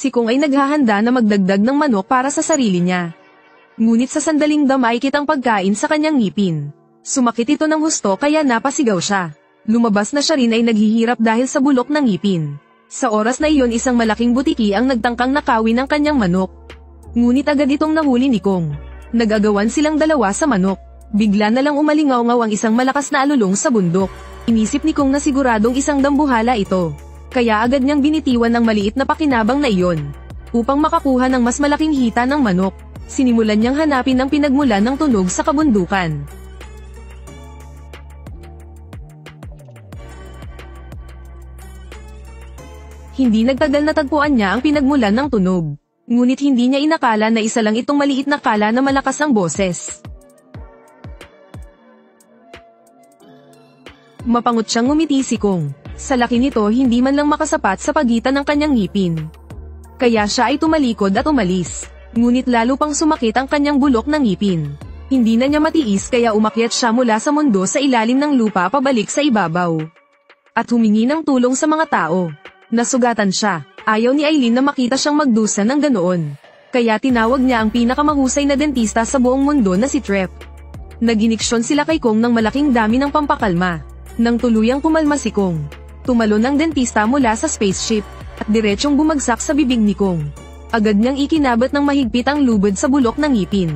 Si Kong ay naghahanda na magdagdag ng manok para sa sarili niya. Ngunit sa sandaling damay kitang pagkain sa kanyang ngipin. Sumakit ito ng husto kaya napasigaw siya. Lumabas na siya rin ay naghihirap dahil sa bulok ng ngipin. Sa oras na iyon isang malaking butiki ang nagtangkang nakawin ng kanyang manok. Ngunit agad itong nahuli ni Kong. Nag-agawan silang dalawa sa manok. Bigla na lang umalingaw-ngaw ang isang malakas na alulong sa bundok. Inisip ni Kong na siguradong isang dambuhala ito. Kaya agad niyang binitiwan ng maliit na pakinabang na iyon. Upang makakuha ng mas malaking hita ng manok, sinimulan niyang hanapin ang pinagmulan ng tunog sa kabundukan. Hindi nagtagal natagpuan niya ang pinagmulan ng tunog. Ngunit hindi niya inakala na isa lang itong maliit na kala na malakas ang boses. Mapangot siyang ngumiti si Kong. Sa laki nito hindi man lang makasapat sa pagitan ng kanyang ngipin. Kaya siya ay tumalikod at umalis. Ngunit lalo pang sumakit ang kanyang bulok ng ngipin. Hindi na niya matiis kaya umakyat siya mula sa mundo sa ilalim ng lupa pabalik sa ibabaw. At humingi ng tulong sa mga tao. Nasugatan siya. Ayaw ni Aileen na makita siyang magdusa ng ganoon. Kaya tinawag niya ang pinakamahusay na dentista sa buong mundo na si Trep. Naginiksyon sila kay Kong ng malaking dami ng pampakalma. Nang tuluyang pumalma si Kong, tumalon ang dentista mula sa spaceship, at diretsyong bumagsak sa bibig ni Kong. Agad niyang ikinabat ng mahigpit ang lubid sa bulok ng ngipin.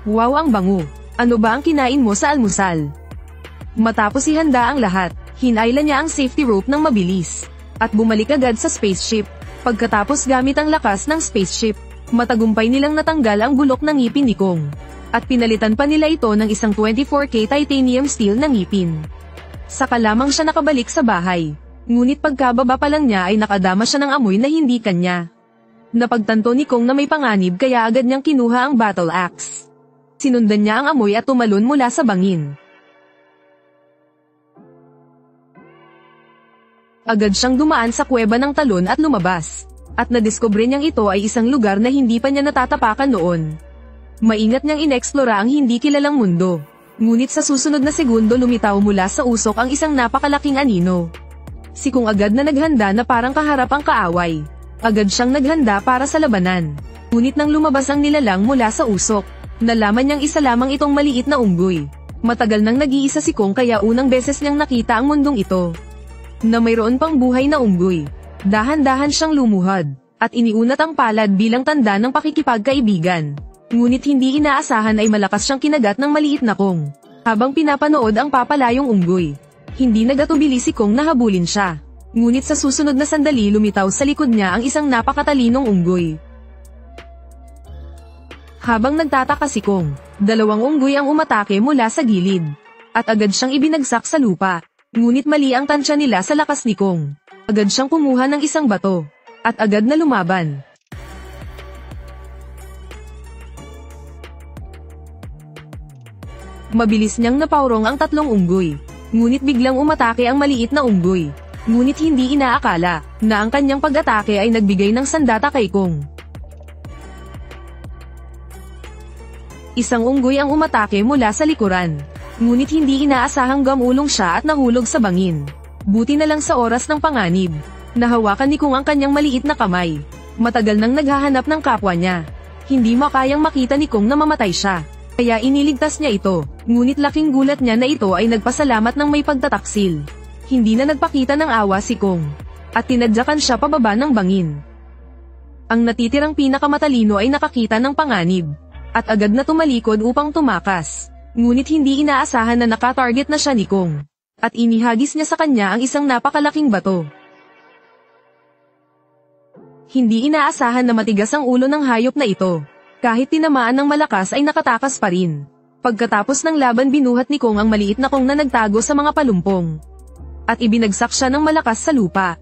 Wow, ang bango! Ano ba ang kinain mo sa almusal? Matapos ihanda ang lahat, hinayla niya ang safety rope ng mabilis, at bumalik agad sa spaceship. Pagkatapos gamit ang lakas ng spaceship, matagumpay nilang natanggal ang bulok ng ngipin ni Kong. At pinalitan pa nila ito ng isang 24K titanium steel na ngipin. Saka lamang siya nakabalik sa bahay. Ngunit pagkababa pa lang niya ay nakadama siya ng amoy na hindi kanya. Napagtanto ni Kong na may panganib kaya agad niyang kinuha ang battle axe. Sinundan niya ang amoy at tumalon mula sa bangin. Agad siyang dumaan sa kuweba ng talon at lumabas. At nadiskubre niyang ito ay isang lugar na hindi pa niya natatapakan noon. Maingat niyang inexplora ang hindi kilalang mundo. Ngunit sa susunod na segundo lumitaw mula sa usok ang isang napakalaking anino. Si Kong agad na naghanda na parang kaharap ang kaaway. Agad siyang naghanda para sa labanan. Ngunit nang lumabas ang nilalang mula sa usok, nalaman niyang isa lamang itong maliit na unggoy. Matagal nang nag-iisa si Kong kaya unang beses niyang nakita ang mundong ito. Na mayroon pang buhay na unggoy. Dahan-dahan siyang lumuhad, at iniunat ang palad bilang tanda ng pakikipagkaibigan. Ngunit hindi inaasahan ay malakas siyang kinagat ng maliit na Kong. Habang pinapanood ang papalayong unggoy, hindi nagatubili si Kong na habulin siya. Ngunit sa susunod na sandali lumitaw sa likod niya ang isang napakatalinong unggoy. Habang nagtataka si Kong, dalawang unggoy ang umatake mula sa gilid. At agad siyang ibinagsak sa lupa. Ngunit mali ang tansya nila sa lakas ni Kong. Agad siyang kumuha ng isang bato. At agad na lumaban. Mabilis niyang napaurong ang tatlong unggoy. Ngunit biglang umatake ang maliit na unggoy. Ngunit hindi inaakala na ang kanyang pag-atake ay nagbigay ng sandata kay Kong. Isang unggoy ang umatake mula sa likuran. Ngunit hindi inaasahang gamulong siya at nahulog sa bangin. Buti na lang sa oras ng panganib. Nahawakan ni Kong ang kanyang maliit na kamay. Matagal nang naghahanap ng kapwa niya. Hindi makayang makita ni Kong na mamatay siya. Kaya iniligtas niya ito. Ngunit laking gulat niya na ito ay nagpasalamat ng may pagtataksil. Hindi na nagpakita ng awa si Kong. At tinadyakan siya pababa ng bangin. Ang natitirang pinakamatalino ay nakakita ng panganib. At agad na tumalikod upang tumakas. Ngunit hindi inaasahan na nakatarget na siya ni Kong. At inihagis niya sa kanya ang isang napakalaking bato. Hindi inaasahan na matigas ang ulo ng hayop na ito. Kahit tinamaan ng malakas ay nakatakas pa rin. Pagkatapos ng laban binuhat ni Kong ang maliit na Kong na nagtago sa mga palumpong. At ibinagsak siya ng malakas sa lupa.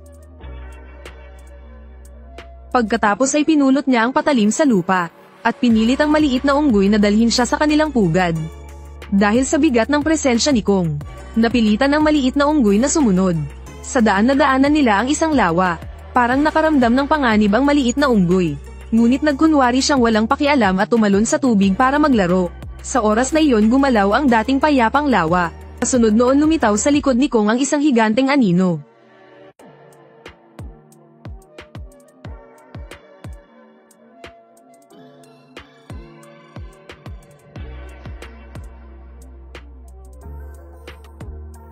Pagkatapos ay pinulot niya ang patalim sa lupa. At pinilit ang maliit na unggoy na dalhin siya sa kanilang pugad. Dahil sa bigat ng presensya ni Kong, napilitan ang maliit na unggoy na sumunod. Sa daan na daanan nila ang isang lawa. Parang nakaramdam ng panganib ang maliit na unggoy. Ngunit nagkunwari siyang walang pakialam at tumalon sa tubig para maglaro. Sa oras na iyon gumalaw ang dating payapang lawa. Kasunod noon lumitaw sa likod ni Kong ang isang higanteng anino.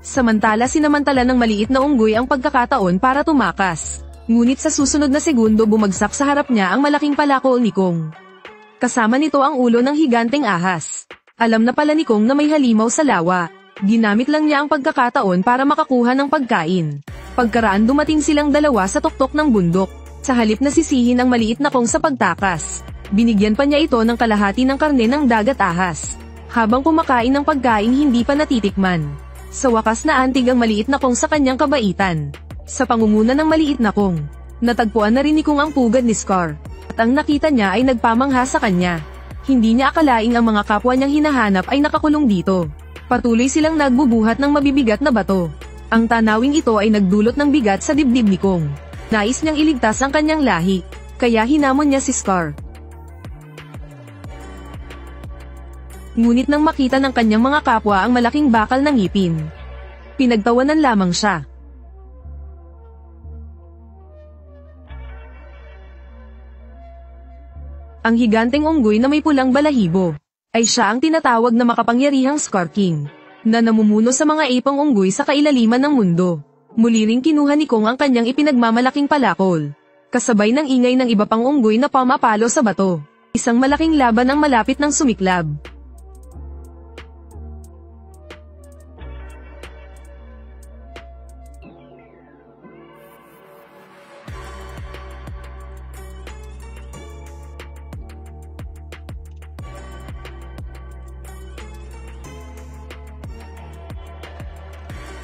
Samantala sinamantala ng maliit na unggoy ang pagkakataon para tumakas. Ngunit sa susunod na segundo bumagsak sa harap niya ang malaking palakol ni Kong. Kasama nito ang ulo ng higanteng ahas. Alam na pala ni Kong na may halimaw sa lawa. Ginamit lang niya ang pagkakataon para makakuha ng pagkain. Pagkaraan dumating silang dalawa sa tuktok ng bundok. Sa halip na sisihin ang maliit na Kong sa pagtakas, binigyan pa niya ito ng kalahati ng karne ng dagat ahas. Habang kumakain ng pagkain hindi pa natitikman. Sa wakas naantig ang maliit na Kong sa kanyang kabaitan. Sa pangunguna ng maliit na Kong, natagpuan na rin ni Kong ang pugad ni Scar. At ang nakita niya ay nagpamangha sa kanya. Hindi niya akalaing ang mga kapwa niyang hinahanap ay nakakulong dito. Patuloy silang nagbubuhat ng mabibigat na bato. Ang tanawing ito ay nagdulot ng bigat sa dibdib ni Kong. Nais niyang iligtas ang kanyang lahi, kaya hinamon niya si Scar. Ngunit nang makita ng kanyang mga kapwa ang malaking bakal ng ngipin, pinagtawanan lamang siya. Ang higanteng unggoy na may pulang balahibo ay siya ang tinatawag na makapangyarihang Scar King, na namumuno sa mga ipang unggoy sa kailaliman ng mundo. Muli ring kinuha ni Kong ang kanyang ipinagmamalaking palakol, kasabay ng ingay ng iba pang unggoy na pamapalo sa bato. Isang malaking laban ang malapit ng sumiklab.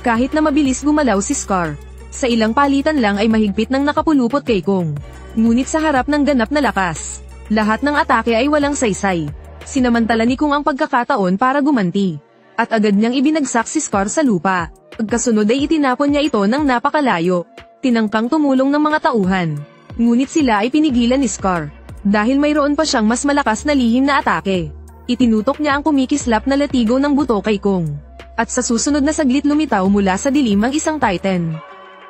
Kahit na mabilis gumalaw si Scar, sa ilang palitan lang ay mahigpit nang nakapulupot kay Kong. Ngunit sa harap ng ganap na lakas, lahat ng atake ay walang saysay. Sinamantala ni Kong ang pagkakataon para gumanti, at agad niyang ibinagsak si Scar sa lupa. Pagkasunod ay itinapon niya ito ng napakalayo. Tinangkang tumulong ng mga tauhan, ngunit sila ay pinigilan ni Scar, dahil mayroon pa siyang mas malakas na lihim na atake. Itinutok niya ang kumikislap na latigo ng buto kay Kong. At sa susunod na saglit lumitaw mula sa dilim ang isang Titan.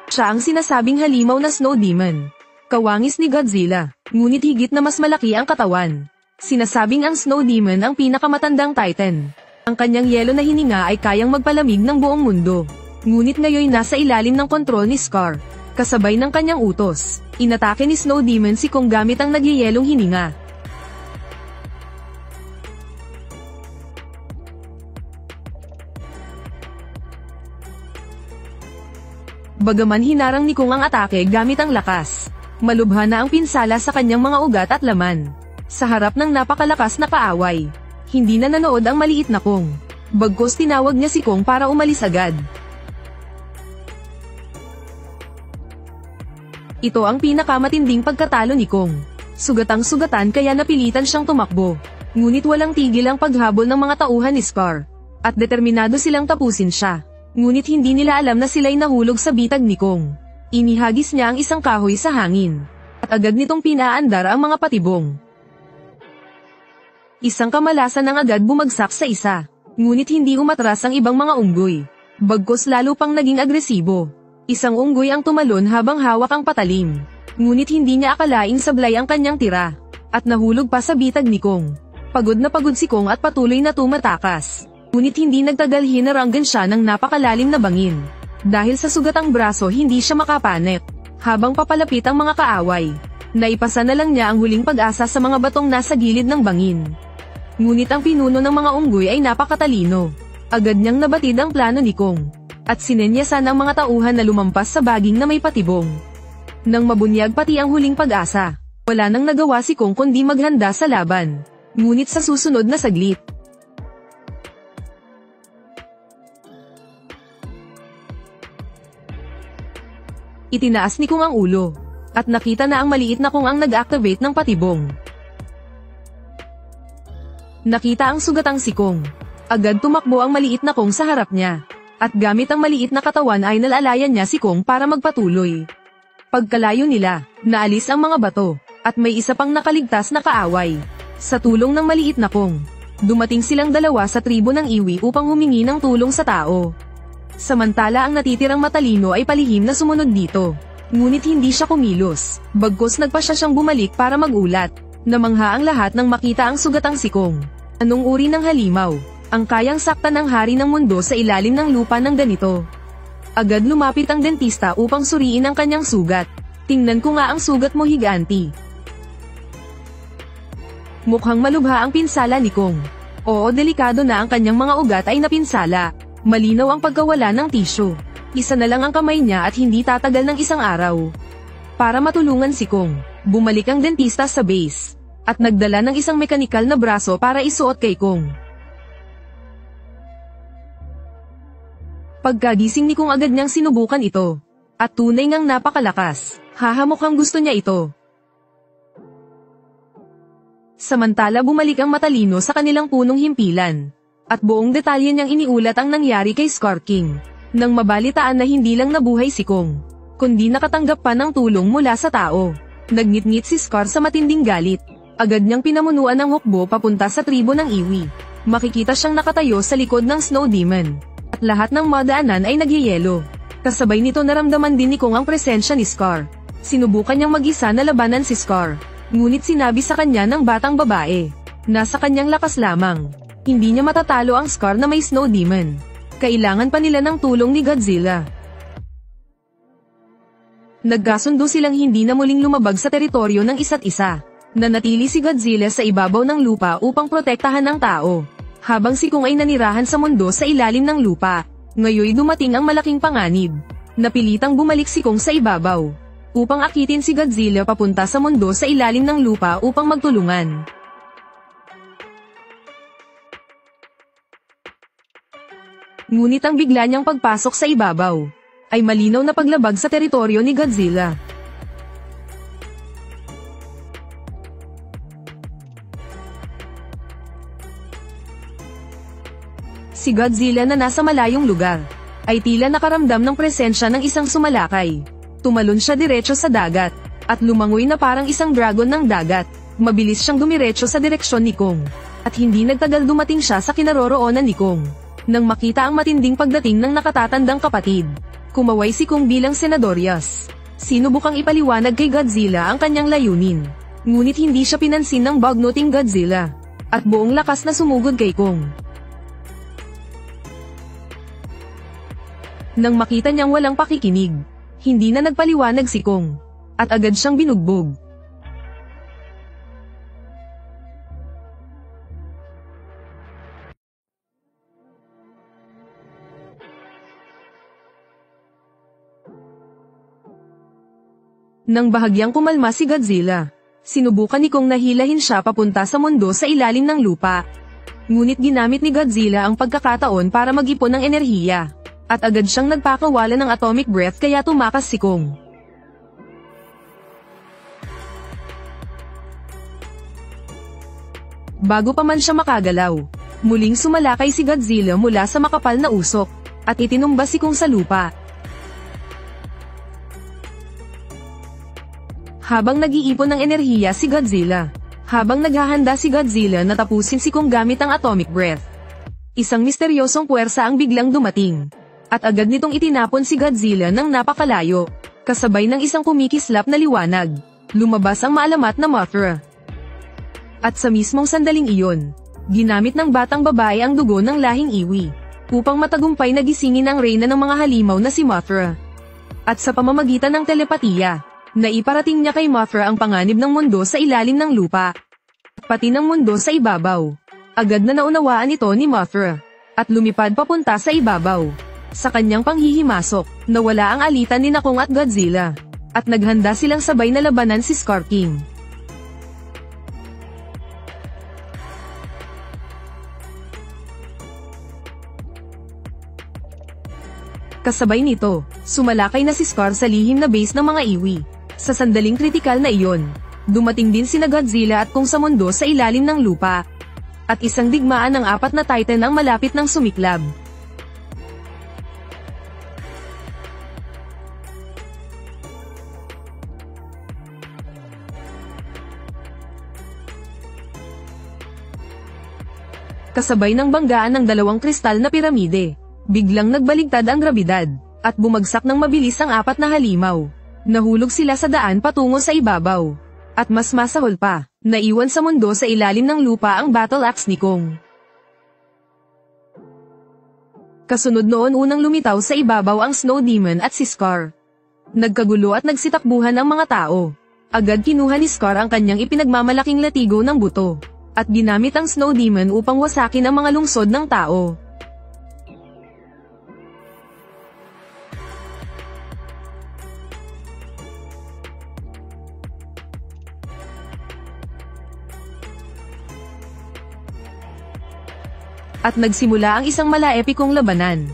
Siya ang sinasabing halimaw na Snow Demon. Kawangis ni Godzilla, ngunit higit na mas malaki ang katawan. Sinasabing ang Snow Demon ang pinakamatandang Titan. Ang kanyang yelo na hininga ay kayang magpalamig ng buong mundo. Ngunit ngayon nasa ilalim ng kontrol ni Scar. Kasabay ng kanyang utos, inatake ni Snow Demon si Kong gamit ang nagyayelong hininga. Bagaman hinarang ni Kong ang atake gamit ang lakas, malubha na ang pinsala sa kanyang mga ugat at laman. Sa harap ng napakalakas na kaaway, hindi na nanood ang maliit na Kong. Bagkus tinawag niya si Kong para umalis agad. Ito ang pinakamatinding pagkatalo ni Kong. Sugatang-sugatan kaya napilitan siyang tumakbo. Ngunit walang tigil ang paghabol ng mga tauhan ni Scar. At determinado silang tapusin siya. Ngunit hindi nila alam na sila'y nahulog sa bitag ni Kong. Inihagis niya ang isang kahoy sa hangin. At agad nitong pinaandar ang mga patibong. Isang kamalasan ang agad bumagsak sa isa. Ngunit hindi umatras ang ibang mga unggoy. Bagkus lalo pang naging agresibo. Isang unggoy ang tumalon habang hawak ang patalim. Ngunit hindi niya akalaing sablay ang kanyang tira. At nahulog pa sa bitag ni Kong. Pagod na pagod si Kong at patuloy na tumatakas. Ngunit hindi nagtagal hinaranggan siya ng napakalalim na bangin. Dahil sa sugatang braso hindi siya makapanet. Habang papalapit ang mga kaaway, naipasa na lang niya ang huling pag-asa sa mga batong nasa gilid ng bangin. Ngunit ang pinuno ng mga unggoy ay napakatalino. Agad niyang nabatid ang plano ni Kong. At sinenyasan ang mga tauhan na lumampas sa baging na may patibong. Nang mabunyag pati ang huling pag-asa, wala nang nagawa si Kong kundi maghanda sa laban. Ngunit sa susunod na saglit, itinaas ni Kong ang ulo, at nakita na ang maliit na Kong ang nag-activate ng patibong. Nakita ang sugatang si Kong. Agad tumakbo ang maliit na Kong sa harap niya, at gamit ang maliit na katawan ay nalalayan niya si Kong para magpatuloy. Pagkalayo nila, naalis ang mga bato, at may isa pang nakaligtas na kaaway. Sa tulong ng maliit na Kong, Dumating silang dalawa sa tribo ng Iwi upang humingi ng tulong sa tao. Samantala ang natitirang matalino ay palihim na sumunod dito. Ngunit hindi siya kumilos, bagkus nagpa siyang bumalik para magulat. Namangha ang lahat nang makita ang sugatang sikong. Anong uri ng halimaw ang kayang saktan ng hari ng mundo sa ilalim ng lupa ng ganito? Agad lumapit ang dentista upang suriin ang kanyang sugat. Tingnan ko nga ang sugat mo, higanti. Mukhang malubha ang pinsala ni Kong. Oo, delikado na ang kanyang mga ugat ay napinsala. Malinaw ang pagkawala ng tisyo. Isa na lang ang kamay niya at hindi tatagal ng isang araw. Para matulungan si Kong, bumalik ang dentista sa base. At nagdala ng isang mekanikal na braso para isuot kay Kong. Pagkagising ni Kong agad niyang sinubukan ito. At tunay ngang napakalakas. Mukhang gusto niya ito. Samantala bumalik ang matalino sa kanilang punong himpilan. At buong detalye niyang iniulat ang nangyari kay Scar King. Nang mabalitaan na hindi lang nabuhay si Kong, kundi nakatanggap pa ng tulong mula sa tao. Nagngit-ngit si Scar sa matinding galit. Agad niyang pinamunuan ang hukbo papunta sa tribo ng Iwi. Makikita siyang nakatayo sa likod ng Snow Demon. At lahat ng madaanan ay nagyayelo. Kasabay nito naramdaman din ni Kong ang presensya ni Scar. Sinubukan niyang mag-isa na labanan si Scar. Ngunit sinabi sa kanya ng batang babae, nasa kanyang lakas lamang. Hindi niya matatalo ang Scar na may Snow Demon. Kailangan pa nila ng tulong ni Godzilla. Nagkasundo silang hindi na muling lumabag sa teritoryo ng isa't isa. Nanatili si Godzilla sa ibabaw ng lupa upang protektahan ang tao. Habang si Kong ay nanirahan sa mundo sa ilalim ng lupa. Ngayoy dumating ang malaking panganib. Napilitang bumalik si Kong sa ibabaw. Upang akitin si Godzilla papunta sa mundo sa ilalim ng lupa upang magtulungan. Ngunit ang bigla niyang pagpasok sa ibabaw ay malinaw na paglabag sa teritoryo ni Godzilla. Si Godzilla na nasa malayong lugar ay tila nakaramdam ng presensya ng isang sumalakay. Tumalon siya diretso sa dagat at lumangoy na parang isang dragon ng dagat. Mabilis siyang dumiretso sa direksyon ni Kong at hindi nagtagal dumating siya sa kinaroroonan ni Kong. Nang makita ang matinding pagdating ng nakatatandang kapatid, kumaway si Kong bilang senadorias. Sinubukang ipaliwanag kay Godzilla ang kanyang layunin. Ngunit hindi siya pinansin ng bagnoting Godzilla at buong lakas na sumugod kay Kong. Nang makita niyang walang pakikinig, hindi na nagpaliwanag si Kong at agad siyang binugbog. Nang bahagyang kumalma si Godzilla, sinubukan ni Kong na hilahin siya papunta sa mundo sa ilalim ng lupa. Ngunit ginamit ni Godzilla ang pagkakataon para mag-ipon ng enerhiya. At agad siyang nagpakawala ng atomic breath kaya tumakas si Kong. Bago pa man siya makagalaw, muling sumalakay si Godzilla mula sa makapal na usok, at itinumba si Kong sa lupa. Habang nag-iipon ng enerhiya si Godzilla, habang naghahanda si Godzilla na tapusin si Kong gamit ang atomic breath, isang misteryosong puwersa ang biglang dumating. At agad nitong itinapon si Godzilla ng napakalayo, kasabay ng isang kumikislap na liwanag. Lumabas ang maalamat na Mothra. At sa mismong sandaling iyon, ginamit ng batang babae ang dugo ng lahing Iwi, upang matagumpay na gisingin ang reyna ng mga halimaw na si Mothra. At sa pamamagitan ng telepatiya, naiparating niya kay Mothra ang panganib ng mundo sa ilalim ng lupa, pati ng mundo sa ibabaw. Agad na naunawaan ito ni Mothra, at lumipad papunta sa ibabaw. Sa kanyang panghihimasok, nawala ang alitan ni Kong at Godzilla, at naghanda silang sabay na labanan si Scar King. Kasabay nito, sumalakay na si Scar sa lihim na base ng mga Iwi. Sa sandaling kritikal na iyon, dumating din sina Godzilla at Kong sa mundo sa ilalim ng lupa. At isang digmaan ng apat na Titan ang malapit ng sumiklab. kasabay ng banggaan ng dalawang kristal na piramide. Biglang nagbaligtad ang grabidad, at bumagsak ng mabilis ang apat na halimaw. Nahulog sila sa daan patungo sa ibabaw. At mas masahol pa, naiwan sa mundo sa ilalim ng lupa ang battle axe ni Kong. Kasunod noon unang lumitaw sa ibabaw ang Snow Demon at si Scar. Nagkagulo at nagsitakbuhan ang mga tao. Agad kinuha ni Scar ang kanyang ipinagmamalaking latigo ng buto, at ginamit ang Snow Demon upang wasakin ang mga lungsod ng tao. At nagsimula ang isang malaepikong labanan.